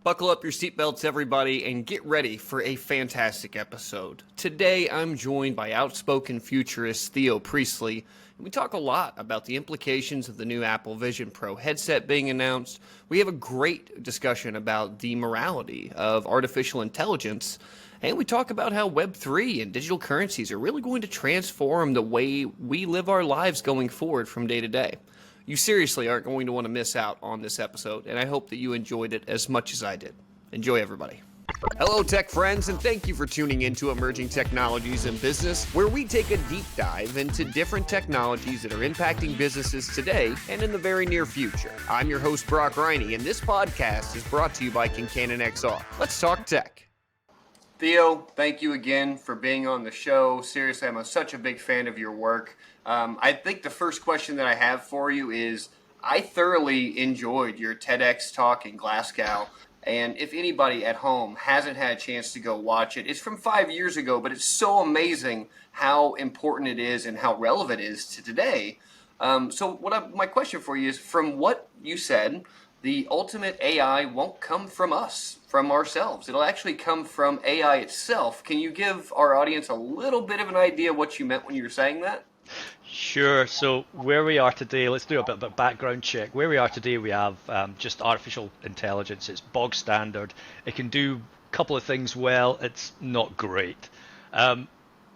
Buckle up your seatbelts, everybody, and get ready for a fantastic episode. Today, I'm joined by outspoken futurist Theo Priestley, and we talk a lot about the implications of the new Apple Vision Pro headset being announced. We have a great discussion about the morality of artificial intelligence, and we talk about how Web3 and digital currencies are really going to transform the way we live our lives going forward from day to day. You seriously aren't going to want to miss out on this episode, and I hope that you enjoyed it as much as I did. Enjoy, everybody. Hello, tech friends, and thank you for tuning into Emerging Technologies in Business, where we take a deep dive into different technologies that are impacting businesses today and in the very near future. I'm your host, Brock Riney, and this podcast is brought to you by Kincannon XR. Let's talk tech. Theo, thank you again for being on the show. Seriously, I'm such a big fan of your work. I think the first question that I have for you is, I thoroughly enjoyed your TEDx talk in Glasgow, and if anybody at home hasn't had a chance to go watch it, it's from 5 years ago, but it's so amazing how important it is and how relevant it is to today. My question for you is, from what you said, the ultimate AI won't come from us, from ourselves. It'll actually come from AI itself. Can you give our audience a little bit of an idea what you meant when you were saying that? Sure. So where we are today, let's do a bit of a background check. Where we are today, we have just artificial intelligence. It's bog standard. It can do a couple of things well. It's not great.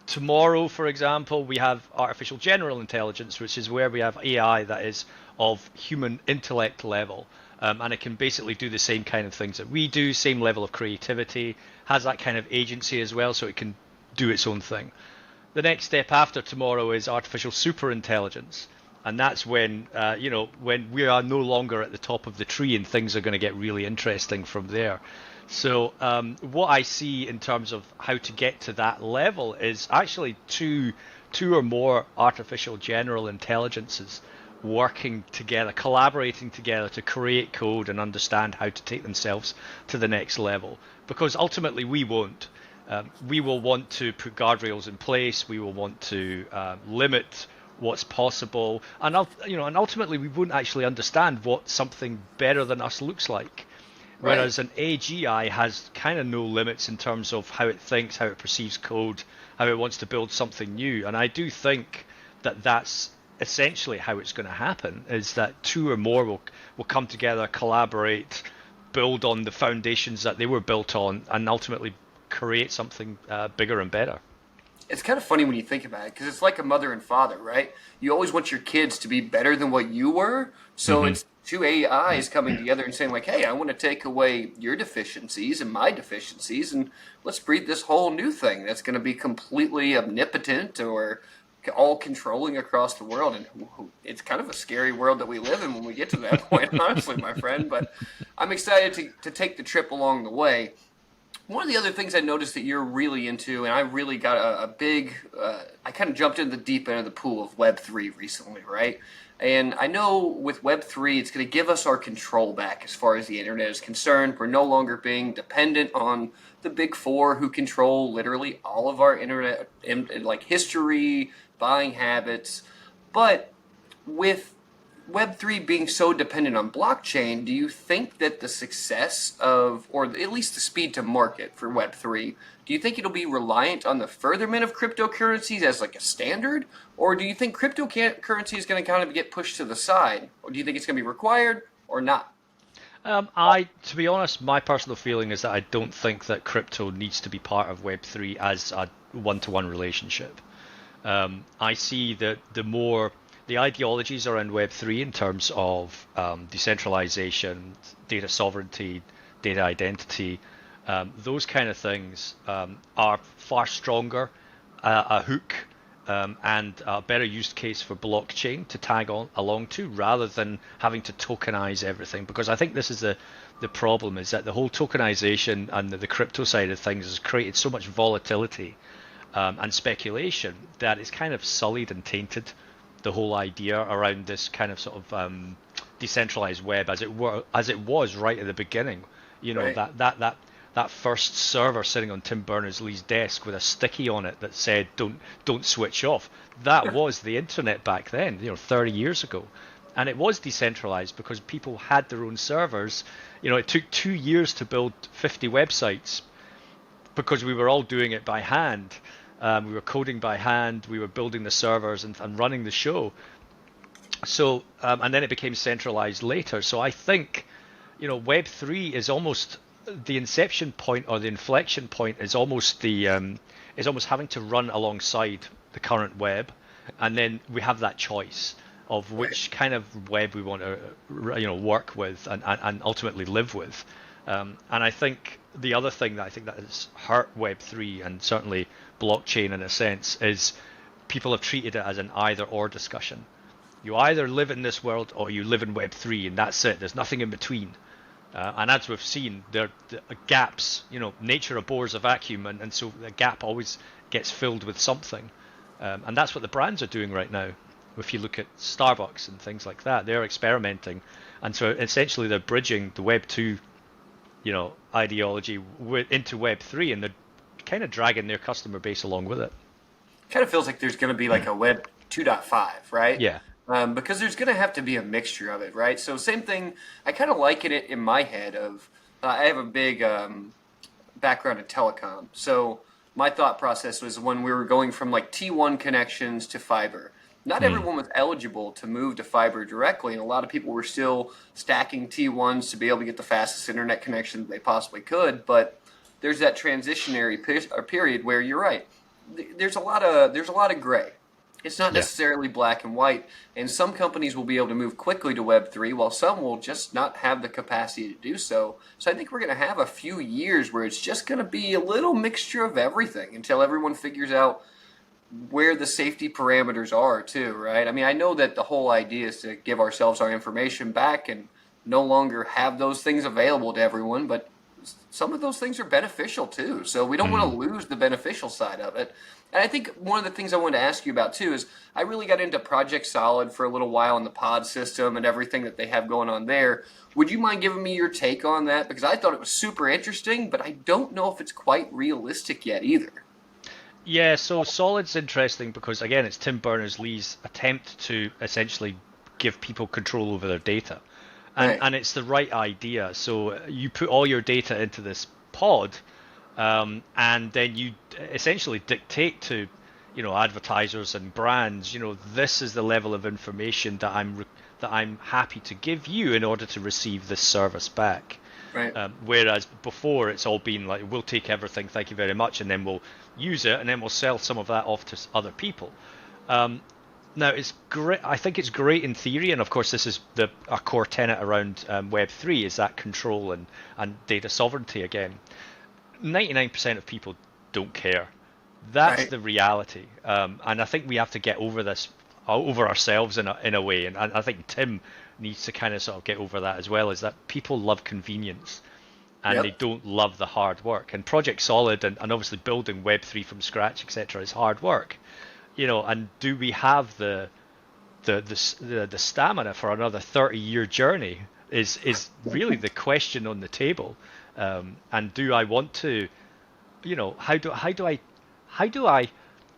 Tomorrow, for example, we have artificial general intelligence, which is where we have AI that is of human intellect level. And it can basically do the same kind of things that we do, same level of creativity, has that kind of agency as well, so it can do its own thing. The next step after tomorrow is artificial superintelligence, and that's when when we are no longer at the top of the tree and things are going to get really interesting from there. So what I see in terms of how to get to that level is actually two or more artificial general intelligences working together, collaborating together to create code and understand how to take themselves to the next level. Because ultimately we won't. We will want to put guardrails in place. We will want to limit what's possible, and ultimately we won't actually understand what something better than us looks like. Right. Whereas an AGI has kind of no limits in terms of how it thinks, how it perceives code, how it wants to build something new. And I do think that that's essentially how it's going to happen, is that two or more will come together, collaborate, build on the foundations that they were built on, and ultimately create something bigger and better. It's kind of funny when you think about it, because it's like a mother and father, right? You always want your kids to be better than what you were. So It's two AIs coming together and saying like, hey, I want to take away your deficiencies and my deficiencies, and let's breed this whole new thing that's going to be completely omnipotent or all controlling across the world. And it's kind of a scary world that we live in when we get to that point, honestly, my friend. But I'm excited to take the trip along the way. One of the other things I noticed that you're really into, and I really got a big, I kind of jumped into the deep end of the pool of Web3 recently, right? And I know with Web3, it's going to give us our control back as far as the internet is concerned. We're no longer being dependent on the big four who control literally all of our internet, like history, buying habits. But with Web3 being so dependent on blockchain, do you think that the success of, or at least the speed to market for Web3, do you think it'll be reliant on the furtherment of cryptocurrencies as like a standard? Or do you think cryptocurrency is going to kind of get pushed to the side? Or do you think it's going to be required or not? To be honest, my personal feeling is that I don't think that crypto needs to be part of Web3 as a one-to-one relationship. I see that the ideologies around Web3 in terms of decentralization, data sovereignty, data identity, those kind of things are far stronger, a hook and a better use case for blockchain to tag on along to, rather than having to tokenize everything. Because I think this is the problem, is that the whole tokenization and the crypto side of things has created so much volatility and speculation that it's kind of sullied and tainted the whole idea around this kind of sort of decentralized web as it was right at the beginning. Right. That first server sitting on Tim Berners-Lee's desk with a sticky on it that said don't switch off. That was the internet back then, 30 years ago. And it was decentralized because people had their own servers. It took 2 years to build 50 websites because we were all doing it by hand. We were coding by hand, we were building the servers and running the show. So, and then it became centralized later. So I think, Web3 is almost the inception point, or the inflection point is almost is almost having to run alongside the current web, and then we have that choice of which kind of web we want to work with and ultimately live with. And I think the other thing that I think that has hurt Web3 and certainly blockchain in a sense is people have treated it as an either or discussion. You either live in this world or you live in Web3, and that's it. There's nothing in between. And as we've seen, there are gaps. Nature abhors a vacuum, and so the gap always gets filled with something. And that's what the brands are doing right now. If you look at Starbucks and things like that, they're experimenting, and so essentially they're bridging the Web 2, ideology into Web 3, and they're kind of dragging their customer base along with it. Kind of feels like there's going to be like a Web 2.5, right? Yeah. Because there's going to have to be a mixture of it, right? So same thing, I kind of liken it in my head of, I have a big background in telecom. So my thought process was when we were going from like T1 connections to fiber. Not everyone was eligible to move to fiber directly, and a lot of people were still stacking T1s to be able to get the fastest internet connection they possibly could. But there's that transitionary period where you're right. There's a lot of gray. It's not necessarily black and white, and some companies will be able to move quickly to Web3, while some will just not have the capacity to do so. So I think we're going to have a few years where it's just going to be a little mixture of everything until everyone figures out where the safety parameters are too, right? I mean, I know that the whole idea is to give ourselves our information back and no longer have those things available to everyone, but some of those things are beneficial too. So we don't want to lose the beneficial side of it. And I think one of the things I wanted to ask you about too is I really got into Project Solid for a little while in the pod system and everything that they have going on there. Would you mind giving me your take on that? Because I thought it was super interesting, but I don't know if it's quite realistic yet either. Yeah, so Solid's interesting because, again, it's Tim Berners-Lee's attempt to essentially give people control over their data. And it's the right idea. So you put all your data into this pod, and then you essentially dictate to, advertisers and brands, this is the level of information that I'm happy to give you in order to receive this service back. Right. Whereas before it's all been like, we'll take everything, thank you very much, and then we'll use it, and then we'll sell some of that off to other people. Now, it's great. I think it's great in theory, and of course, this is a core tenet around Web3 is that control and data sovereignty again. 99% of people don't care. That's the reality, and I think we have to get over this, over ourselves in a way, and I think Tim needs to kind of sort of get over that as well. Is that people love convenience, and they don't love the hard work. And Project Solid and obviously building Web3 from scratch, etc., is hard work. And do we have the stamina for another 30-year journey is really the question on the table. And do I want to, how do I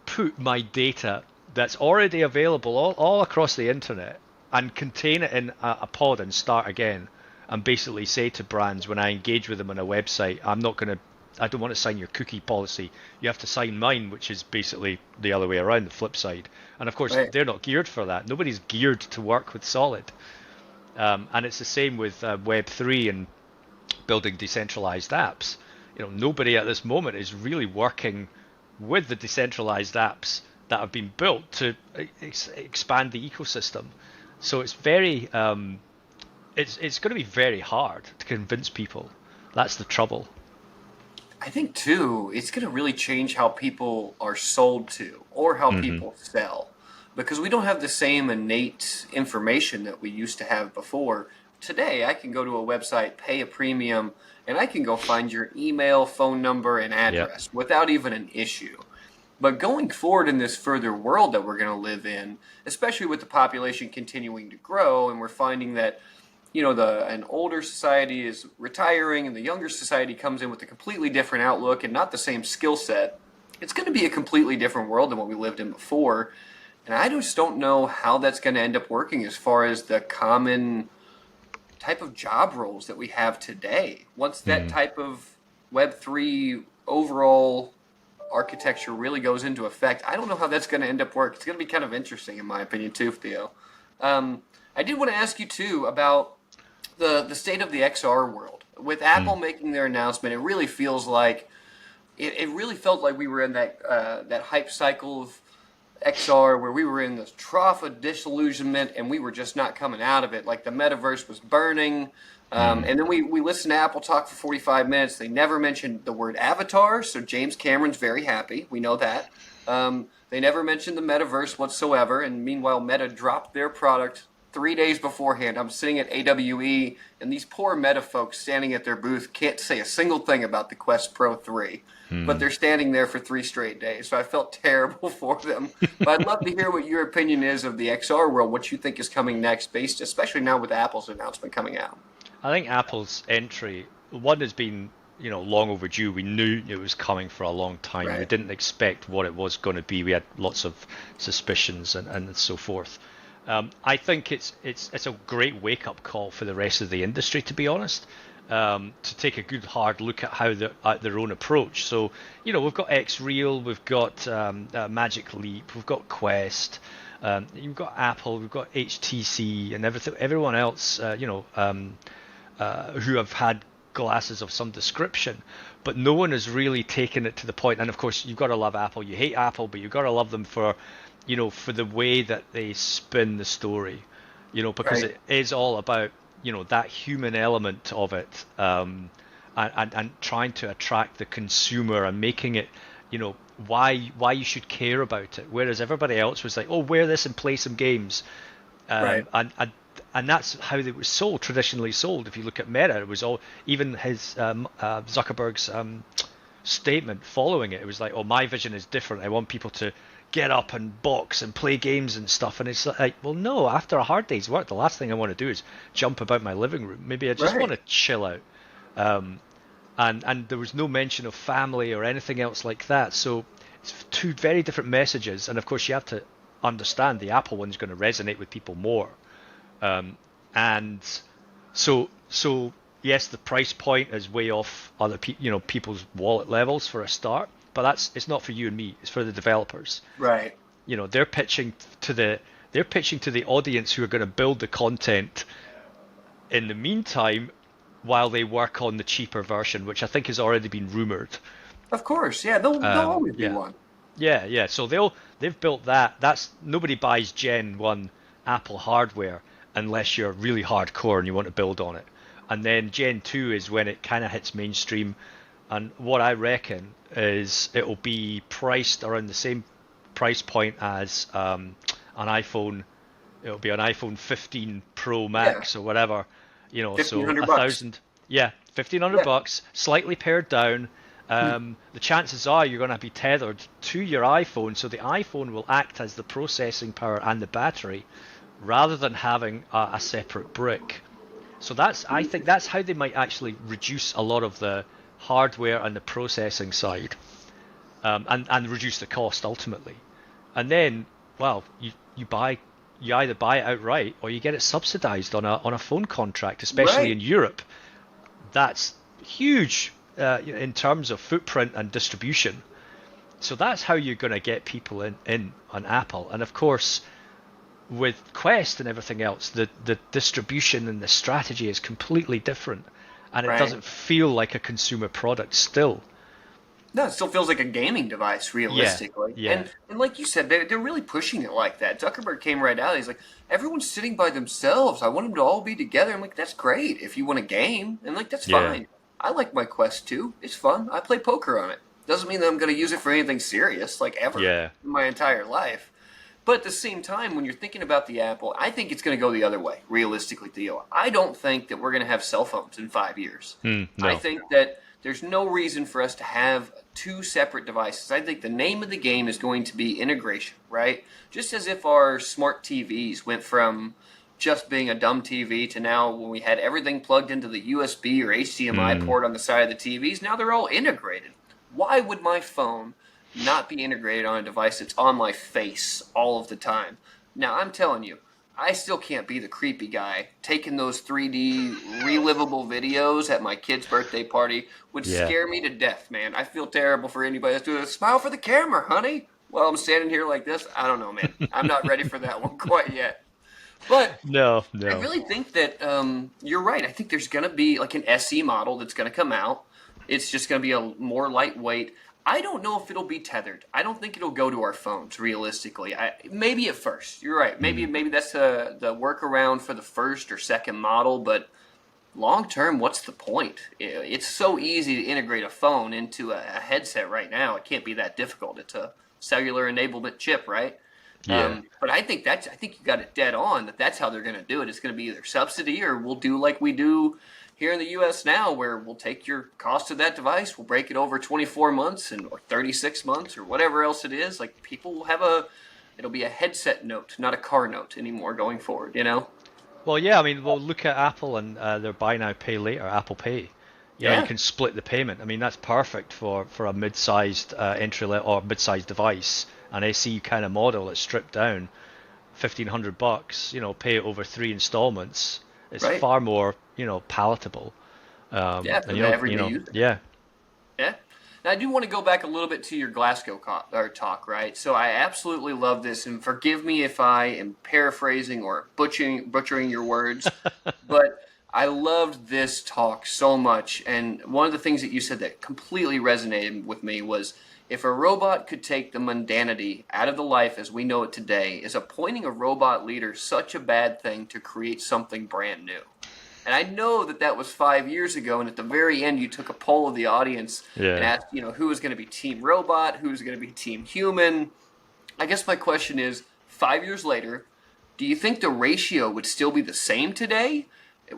put my data that's already available all across the internet and contain it in a pod and start again, and basically say to brands when I engage with them on a website, I don't want to sign your cookie policy. You have to sign mine, which is basically the other way around, the flip side. And of course, they're not geared for that. Nobody's geared to work with Solid. And it's the same with Web3 and building decentralized apps. Nobody at this moment is really working with the decentralized apps that have been built to expand the ecosystem. So it's very, it's going to be very hard to convince people. That's the trouble. I think too, it's going to really change how people are sold to or how people sell, because we don't have the same innate information that we used to have before. Today, I can go to a website, pay a premium, and I can go find your email, phone number, and address without even an issue. But going forward in this further world that we're going to live in, especially with the population continuing to grow, and we're finding that an older society is retiring and the younger society comes in with a completely different outlook and not the same skill set, it's going to be a completely different world than what we lived in before. And I just don't know how that's going to end up working as far as the common type of job roles that we have today. Once that type of Web3 overall architecture really goes into effect, I don't know how that's going to end up working. It's going to be kind of interesting, in my opinion, too, Theo. I did want to ask you, too, about the state of the XR world. With Apple making their announcement, it really feels like it really felt like we were in that hype cycle of XR where we were in this trough of disillusionment and we were just not coming out of it. Like the metaverse was burning. And then we listened to Apple talk for 45 minutes. They never mentioned the word avatar, so James Cameron's very happy. We know that. They never mentioned the metaverse whatsoever, and meanwhile Meta dropped their product 3 days beforehand. I'm sitting at AWE, and these poor Meta folks standing at their booth can't say a single thing about the Quest Pro 3. But they're standing there for 3 straight days, so I felt terrible for them. But I'd love to hear what your opinion is of the XR world, what you think is coming next, based especially now with Apple's announcement coming out. I think Apple's entry, one has been, long overdue. We knew it was coming for a long time. Right. We didn't expect what it was going to be. We had lots of suspicions and so forth. I think it's a great wake-up call for the rest of the industry, to be honest, to take a good hard look at how at their own approach. So, we've got X-Real, we've got Magic Leap, we've got Quest, you've got Apple, we've got HTC, and everyone else, who have had glasses of some description, but no one has really taken it to the point. And of course, you've got to love Apple. You hate Apple, but you've got to love them for the way that they spin the story, because Right. it is all about, that human element of it, and trying to attract the consumer and making it, why you should care about it. Whereas everybody else was like, oh, wear this and play some games. Right. And that's how they were traditionally sold. If you look at Meta, it was all, even his Zuckerberg's statement following it. It was like, oh, my vision is different. I want people to get up and box and play games and stuff. And it's like, well, no, after a hard day's work, the last thing I want to do is jump about my living room. Maybe I just Right. want to chill out. And there was no mention of family or anything else like that. So it's two very different messages. And of course, you have to understand the Apple one's going to resonate with people more. And so yes, the price point is way off other people's wallet levels for a start, but it's not for you and me. It's for the developers. Right. They're pitching to the audience who are going to build the content in the meantime while they work on the cheaper version, which I think has already been rumored. Of course. Yeah, they'll always be Yeah. one. Yeah. So they've built that. That's nobody buys Gen 1 Apple hardware unless you're really hardcore and you want to build on it. And then Gen 2 is when it kind of hits mainstream. And what I reckon is it'll be priced around the same price point as an iPhone. It'll be an iPhone 15 Pro Max or whatever. So $1,500 $1,000. Yeah, $1,500, slightly pared down. The chances are you're going to be tethered to your iPhone, so the iPhone will act as the processing power and the battery, rather than having a separate brick. So I think that's how they might actually reduce a lot of the hardware and the processing side, and reduce the cost ultimately. And then, well, you either buy it outright or you get it subsidized on a phone contract, especially Right. in Europe. That's huge in terms of footprint and distribution. So that's how you're going to get people in on Apple. And of course, with Quest and everything else, the distribution and the strategy is completely different, and it Right. doesn't feel like a consumer product still. No, it still feels like a gaming device, realistically. Yeah. And like you said, they're really pushing it like that. Zuckerberg came right out. He's like, everyone's sitting by themselves. I want them to all be together. I'm like, that's great if you want a game. And like, that's Yeah. fine. I like my Quest 2. It's fun. I play poker on it. Doesn't mean that I'm going to use it for anything serious, like ever Yeah. in my entire life. But at the same time, when you're thinking about the Apple, I think it's going to go the other way, realistically, Theo. I don't think that we're going to have cell phones in 5 years. No. I think that there's no reason for us to have two separate devices. I think the name of the game is going to be integration, right? Just as if our smart TVs went from just being a dumb TV to now when we had everything plugged into the USB or HDMI port on the side of the TVs, now they're all integrated. Why would my phone not be integrated on a device that's on my face all of the time. Now, I'm telling you, I still can't be the creepy guy. Taking those 3D relivable videos at my kid's birthday party would Yeah. scare me to death, man. I feel terrible for anybody that's doing a smile for the camera, honey. While I'm standing here like this, I don't know, man. I'm not ready for that one quite yet. But No, I no. really think that you're right. I think there's going to be like an SE model that's going to come out. It's just going to be a more lightweight. I don't know if it'll be tethered. I don't think it'll go to our phones realistically. Maybe at first. You're right. Maybe that's the workaround for the first or second model, but long term, what's the point? It's so easy to integrate a phone into a headset right now. It can't be that difficult. It's a cellular enablement chip, right? Yeah. But I think you got it dead on that's how they're going to do it. It's going to be either subsidy or we'll do like we do here in the U.S. now, where we'll take your cost of that device, we'll break it over 24 months or 36 months or whatever else it is. Like people will have it'll be a headset note, not a car note anymore going forward. You know? Well, yeah, I mean, well, look at Apple and their buy now, pay later, Apple Pay. You know, you Yeah. can split the payment. I mean, that's perfect for a mid-sized entry level or mid-sized device, an SE kind of model that's stripped down, $1,500. You know, pay it over 3 installments. It's Right. far more, palatable. Yeah. For And the everyday user. yeah, Yeah. Now, I do want to go back a little bit to your Glasgow talk, right? So I absolutely love this, and forgive me if I am paraphrasing or butchering your words, but I loved this talk so much. And one of the things that you said that completely resonated with me was if a robot could take the mundanity out of the life as we know it today, is appointing a robot leader such a bad thing to create something brand new? And I know that was 5 years ago, and at the very end, you took a poll of the audience and yeah. asked, who was going to be Team Robot, who was going to be Team Human. I guess my question is, 5 years later, do you think the ratio would still be the same today,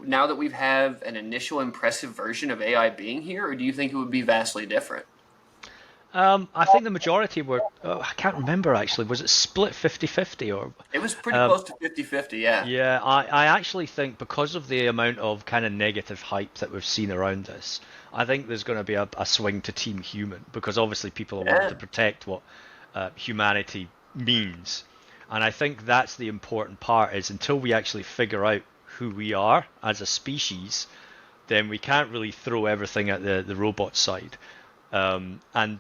now that we have an initial impressive version of AI being here, or do you think it would be vastly different? I think the majority were, I can't remember actually, was it split 50-50 or? It was pretty close to 50-50, yeah. Yeah, I actually think because of the amount of kind of negative hype that we've seen around this, I think there's going to be a swing to Team Human because obviously people are wanting to protect what humanity means. And I think that's the important part is until we actually figure out who we are as a species, then we can't really throw everything at the robot side. And,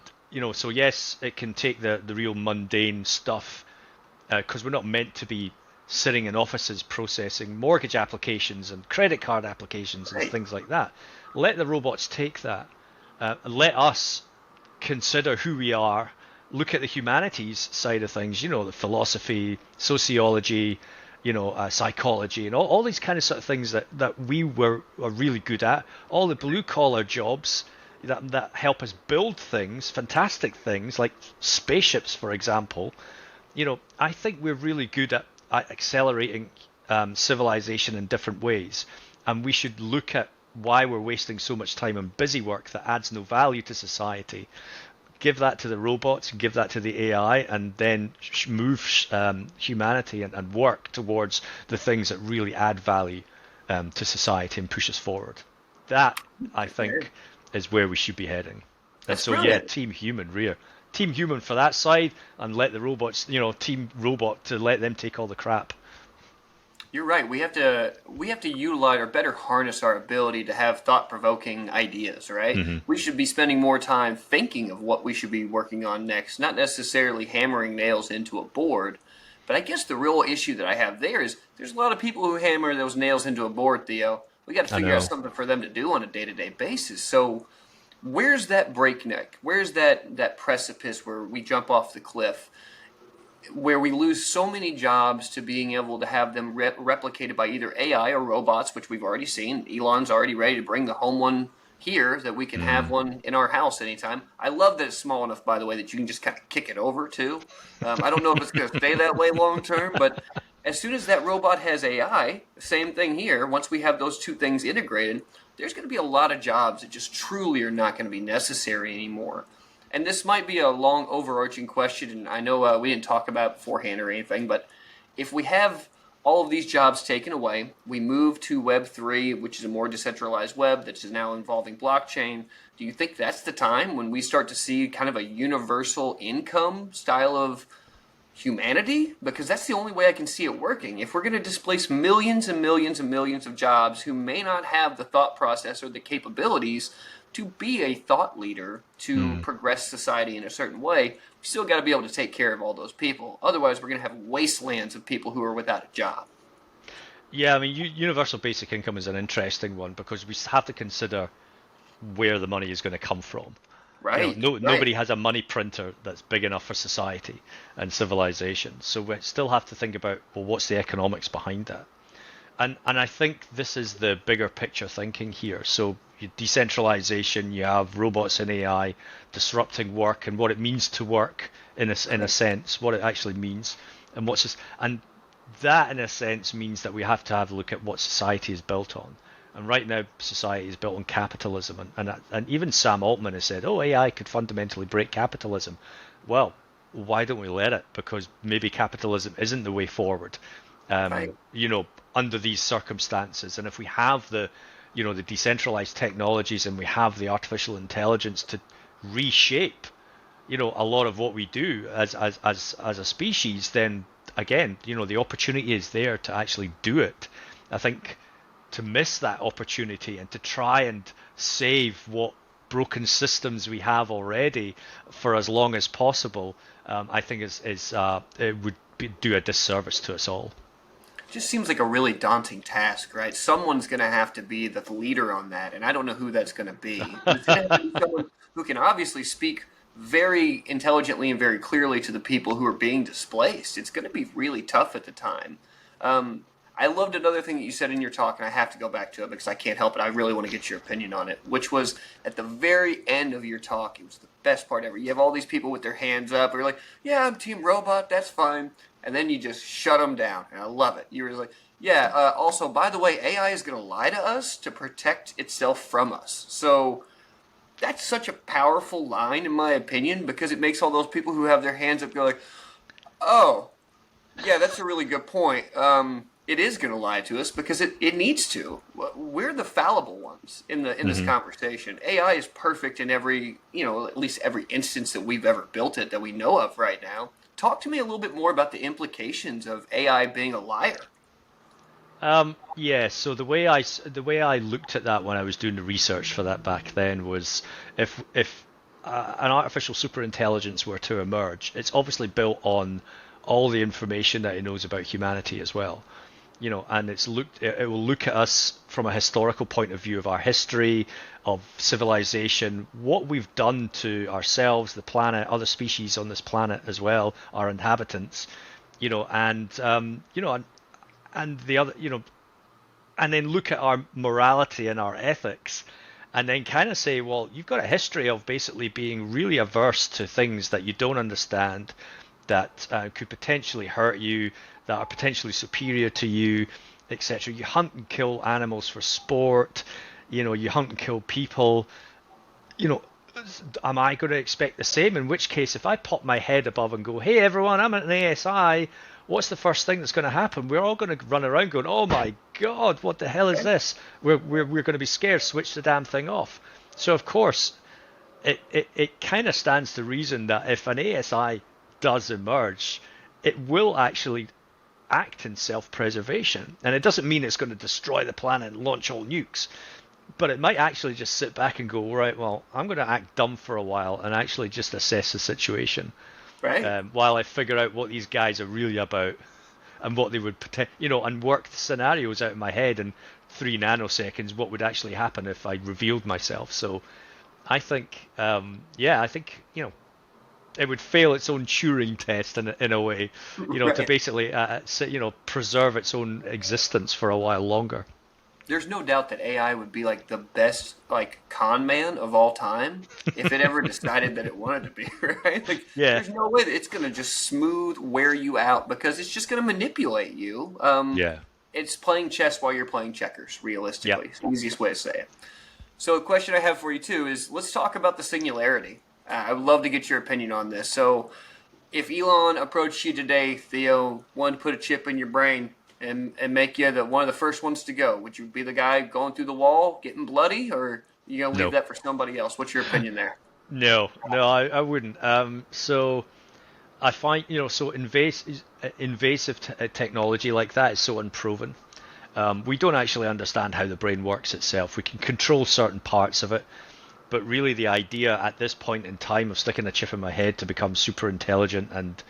so yes, it can take the real mundane stuff because we're not meant to be sitting in offices processing mortgage applications and credit card applications and Right. things like that. Let the robots take that. And let us consider who we are, look at the humanities side of things, the philosophy, sociology, psychology, and all these kind of sort of things that we are really good at. All the blue collar jobs that help us build things, fantastic things like spaceships, for example. I think we're really good at accelerating civilization in different ways, and we should look at why we're wasting so much time on busy work that adds no value to society. Give that to the robots, give that to the AI, and then move humanity and work towards the things that really add value to society and push us forward. That, I think, is where we should be heading. And That's so, brilliant. Team Human, Team Human for that side, and let the robots, Team Robot to let them take all the crap. You're right. We have to utilize or better harness our ability to have thought-provoking ideas, right? We should be spending more time thinking of what we should be working on next, not necessarily hammering nails into a board. But I guess the real issue that I have there is there's a lot of people who hammer those nails into a board, Theo. We got to I figure out know. something for them to do on a day-to-day basis. So where's that breakneck? Where's that precipice where we jump off the cliff? Where we lose so many jobs to being able to have them replicated by either AI or robots, which we've already seen. Elon's already ready to bring the home one here that we can have one in our house anytime. I love that it's small enough, by the way, that you can just kind of kick it over too. I don't know if it's going to stay that way long term, but as soon as that robot has AI, same thing here. Once we have those two things integrated, there's going to be a lot of jobs that just truly are not going to be necessary anymore. And this might be a long overarching question, and I know we didn't talk about it beforehand or anything, but if we have all of these jobs taken away. We move to Web3, which is a more decentralized web that is now involving blockchain. Do you think that's the time when we start to see kind of a universal income style of humanity? Because that's the only way I can see it working. If we're going to displace millions and millions and millions of jobs who may not have the thought process or the capabilities to be a thought leader to progress society in a certain way, we still got to be able to take care of all those people. Otherwise, we're going to have wastelands of people who are without a job. Yeah, I mean, universal basic income is an interesting one because we have to consider where the money is going to come from. Right. Nobody has a money printer that's big enough for society and civilization. So we still have to think about, well, what's the economics behind that? And I think this is the bigger picture thinking here. So decentralization, you have robots and AI disrupting work and what it means to work in a sense, what it actually means, and and that in a sense means that we have to have a look at what society is built on. And right now, society is built on capitalism, and even Sam Altman has said, "Oh, AI could fundamentally break capitalism." Well, why don't we let it? Because maybe capitalism isn't the way forward. Right. Under these circumstances, and if we have the decentralized technologies and we have the artificial intelligence to reshape, a lot of what we do as a species, then again, the opportunity is there to actually do it. I think to miss that opportunity and to try and save what broken systems we have already for as long as possible, I think it would do a disservice to us all. Just seems like a really daunting task, right? Someone's going to have to be the leader on that, and I don't know who that's going to be. It's going to have to be someone who can obviously speak very intelligently and very clearly to the people who are being displaced. It's going to be really tough at the time. I loved another thing that you said in your talk, and I have to go back to it because I can't help it. I really want to get your opinion on it, which was at the very end of your talk. It was the best part ever. You have all these people with their hands up. You're like, yeah, I'm Team Robot. That's fine. And then you just shut them down, and I love it. You were like, yeah, also, by the way, AI is going to lie to us to protect itself from us. So that's such a powerful line, in my opinion, because it makes all those people who have their hands up go like, oh, yeah, that's a really good point. It is going to lie to us because it needs to. We're the fallible ones in this conversation. AI is perfect in every, at least every instance that we've ever built it that we know of right now. Talk to me a little bit more about the implications of AI being a liar. Yeah, so the way I looked at that when I was doing the research for that back then was if an artificial superintelligence were to emerge, it's obviously built on all the information that it knows about humanity as well. And it will look at us from a historical point of view of our history, of civilization, what we've done to ourselves, the planet, other species on this planet as well, our inhabitants, and the other, and then look at our morality and our ethics, and then kind of say, well, you've got a history of basically being really averse to things that you don't understand, that could potentially hurt you, that are potentially superior to you, etc. You hunt and kill animals for sport, you hunt and kill people. Am I going to expect the same? In which case, if I pop my head above and go, hey everyone, I'm an ASI, what's the first thing that's going to happen? We're all going to run around going, oh my God, what the hell is this? We're going to be scared, switch the damn thing off. So of course, it kind of stands to reason that if an ASI does emerge, it will actually act in self-preservation. And it doesn't mean it's going to destroy the planet and launch all nukes, but it might actually just sit back and go, right, well, I'm going to act dumb for a while and actually just assess the situation, Right. while I figure out what these guys are really about and what they would and work the scenarios out in my head in 3 nanoseconds, what would actually happen if I revealed myself. So I think, it would fail its own Turing test in a way, Right. to basically, preserve its own existence for a while longer. There's no doubt that AI would be like the best con man of all time if it ever decided that it wanted to be, right? Yeah. There's no way that it's going to just smooth wear you out because it's just going to manipulate you. Yeah. It's playing chess while you're playing checkers, realistically. Yep. It's the easiest way to say it. So a question I have for you too is let's talk about the singularity. I would love to get your opinion on this. So if Elon approached you today, Theo, wanted to put a chip in your brain, and make you one of the first ones to go, would you be the guy going through the wall getting bloody, or you gonna leave No, that for somebody else? What's your opinion there? no, I wouldn't. So I find, so invasive technology like that is so unproven. We don't actually understand how the brain works itself. We can control certain parts of it, but really the idea at this point in time of sticking a chip in my head to become super intelligent and,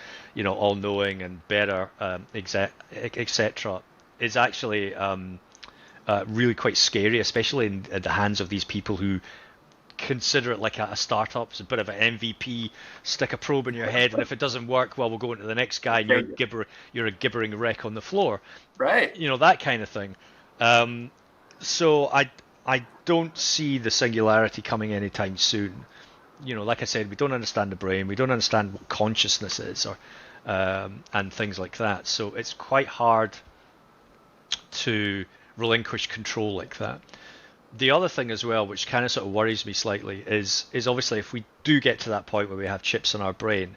all knowing and better, etc., is actually really quite scary, especially in the hands of these people who consider it like a startup. It's a bit of an MVP. Stick a probe in your head, and if it doesn't work, well, we'll go into the next guy, and you're a gibbering wreck on the floor. Right. That kind of thing. So I don't see the singularity coming anytime soon. Like I said, we don't understand the brain, we don't understand what consciousness is, or and things like that. So it's quite hard to relinquish control like that. The other thing as well, which kind of sort of worries me slightly, is obviously if we do get to that point where we have chips in our brain,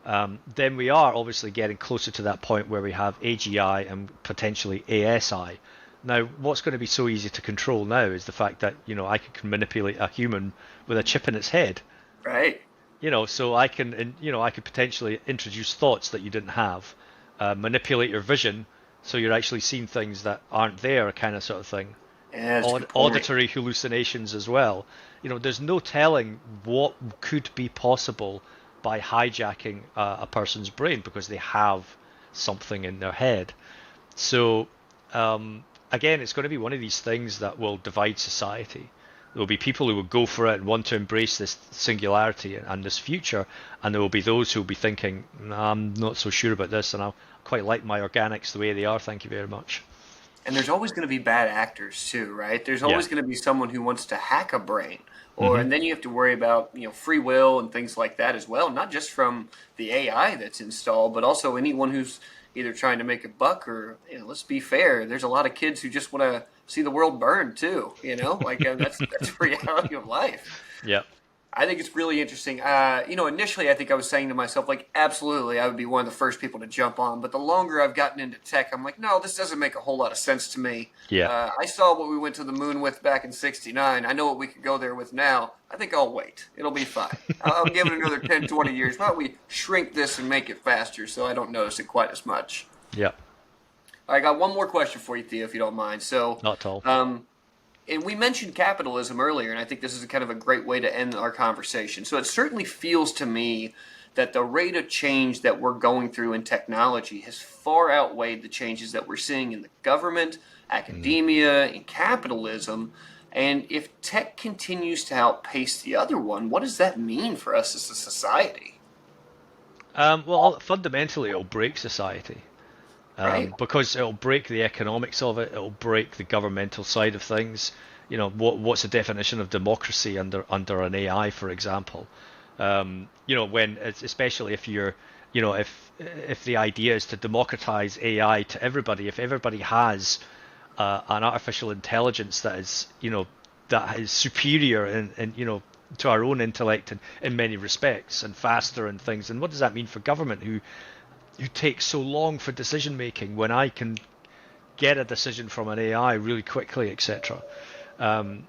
then we are obviously getting closer to that point where we have AGI and potentially ASI. Now, what's going to be so easy to control now is the fact that, I can manipulate a human with a chip in its head. Right. So I can, I could potentially introduce thoughts that you didn't have, manipulate your vision so you're actually seeing things that aren't there, kind of sort of thing. Yeah, that's a good point. Auditory hallucinations as well. There's no telling what could be possible by hijacking a person's brain because they have something in their head. So again, it's going to be one of these things that will divide society. There will be people who will go for it and want to embrace this singularity and this future, and there will be those who will be thinking, nah, I'm not so sure about this, and I quite like my organics the way they are, thank you very much. And there's always going to be bad actors too, right? There's always going to be someone who wants to hack a brain, and then you have to worry about free will and things like that as well. Not just from the AI that's installed, but also anyone who's either trying to make a buck or let's be fair. There's a lot of kids who just want to see the world burn too. That's the reality of life. Yeah. I think it's really interesting. Initially I think I was saying to myself, like, absolutely, I would be one of the first people to jump on. But the longer I've gotten into tech, I'm like, no, this doesn't make a whole lot of sense to me. Yeah. I saw what we went to the moon with back in '69. I know what we could go there with now. I think I'll wait. It'll be fine. I'll give it another 10, 20 years. Why don't we shrink this and make it faster so I don't notice it quite as much? Yeah. I got one more question for you, Theo, if you don't mind. So, not at all. And we mentioned capitalism earlier, and I think this is kind of a great way to end our conversation. So it certainly feels to me that the rate of change that we're going through in technology has far outweighed the changes that we're seeing in the government, academia, and capitalism. And if tech continues to outpace the other one, what does that mean for us as a society? Well, fundamentally, it'll break society. Right. Because it'll break the economics of it, it'll break the governmental side of things. What's the definition of democracy under an AI, for example? Especially if you're, if the idea is to democratize AI to everybody, if everybody has an artificial intelligence that is superior and to our own intellect in many respects and faster and things, and what does that mean for government who takes so long for decision making when I can get a decision from an AI really quickly, etc. And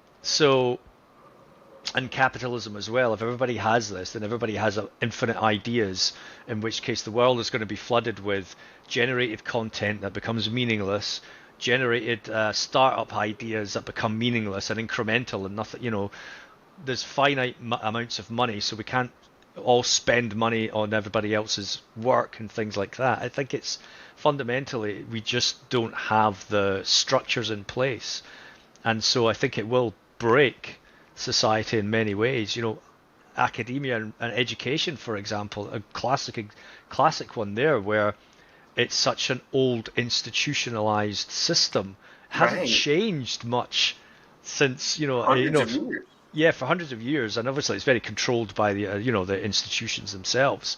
capitalism as well. If everybody has this, then everybody has infinite ideas, in which case the world is going to be flooded with generated content that becomes meaningless, generated startup ideas that become meaningless and incremental and nothing. There's finite amounts of money, so we can't all spend money on everybody else's work and things like that. I think it's fundamentally we just don't have the structures in place, and so I think it will break society in many ways. Academia and education, for example, a classic one there, where it's such an old institutionalized system, hasn't changed much since Hundreds of years. Yeah, for hundreds of years, and obviously it's very controlled by the the institutions themselves.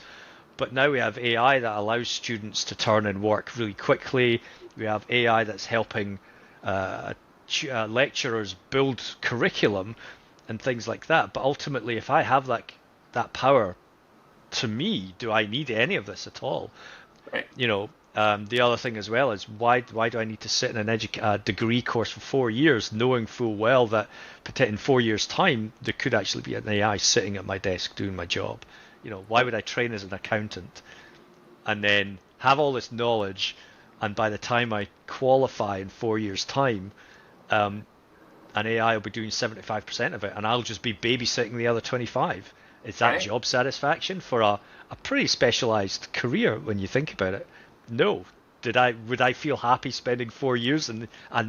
But now we have AI that allows students to turn in work really quickly. We have AI that's helping lecturers build curriculum and things like that. But ultimately, if I have that power, to me, do I need any of this at all? Right. The other thing as well is why do I need to sit in a degree course for 4 years, knowing full well that in 4 years' time there could actually be an AI sitting at my desk doing my job? Why would I train as an accountant and then have all this knowledge, and by the time I qualify in 4 years' time, an AI will be doing 75% of it, and I'll just be babysitting the other 25? Is that job satisfaction for a pretty specialized career when you think about it? No. Would I feel happy spending 4 years and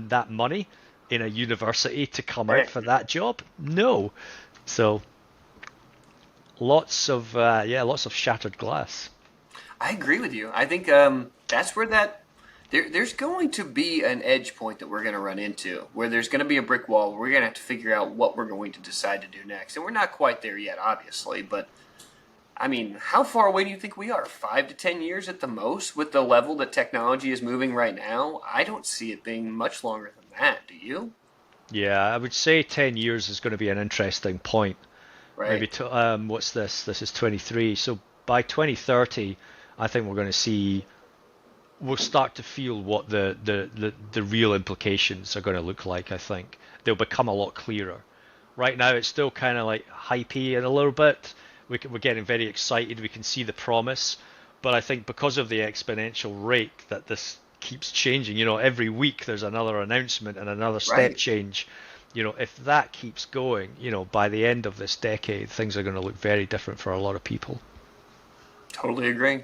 that money in a university to come out for that job? No. So lots of shattered glass. I agree with you. I think that's where there's going to be an edge point that we're going to run into, where there's going to be a brick wall where we're going to have to figure out what we're going to decide to do next. And we're not quite there yet, obviously, but I mean, how far away do you think we are? 5 to 10 years at the most with the level that technology is moving right now? I don't see it being much longer than that. Do you? Yeah, I would say 10 years is going to be an interesting point. Right. Maybe what's this? This is 23. So by 2030, I think we'll start to feel what the real implications are going to look like. I think they'll become a lot clearer. Right now, it's still kind of like hypey and a little bit. We're getting very excited. We can see the promise, but I think because of the exponential rate that this keeps changing, every week there's another announcement and another step change. If that keeps going, by the end of this decade, things are going to look very different for a lot of people. Totally agree.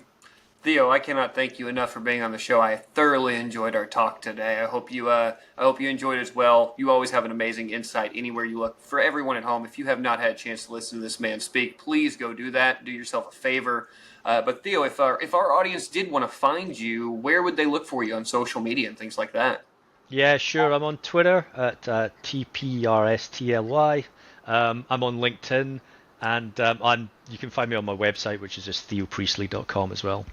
Theo, I cannot thank you enough for being on the show. I thoroughly enjoyed our talk today. I hope you enjoyed as well. You always have an amazing insight anywhere you look. For everyone at home, if you have not had a chance to listen to this man speak, please go do that. Do yourself a favor. But Theo, if our audience did want to find you, where would they look for you on social media and things like that? Yeah, sure. I'm on Twitter at TPRSTLY. I'm on LinkedIn, and you can find me on my website, which is just theopriestley.com as well.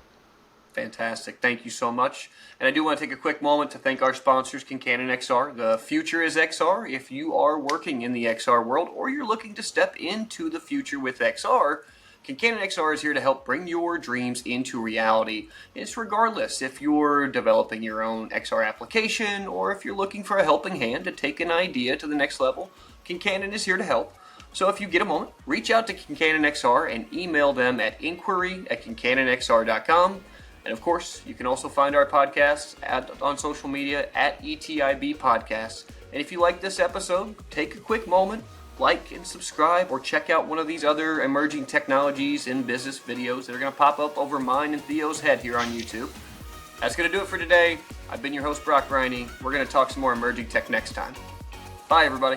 Fantastic. Thank you so much. And I do want to take a quick moment to thank our sponsors, Kincannon XR. The future is XR. If you are working in the XR world or you're looking to step into the future with XR, Kincannon XR is here to help bring your dreams into reality. It's regardless if you're developing your own XR application or if you're looking for a helping hand to take an idea to the next level, Kincannon is here to help. So if you get a moment, reach out to Kincannon XR and email them at inquiry@kincannonxr.com. And of course, you can also find our podcasts on social media at ETIB Podcasts. And if you like this episode, take a quick moment, like and subscribe, or check out one of these other emerging technologies and business videos that are going to pop up over mine and Theo's head here on YouTube. That's going to do it for today. I've been your host, Brock Briney. We're going to talk some more emerging tech next time. Bye, everybody.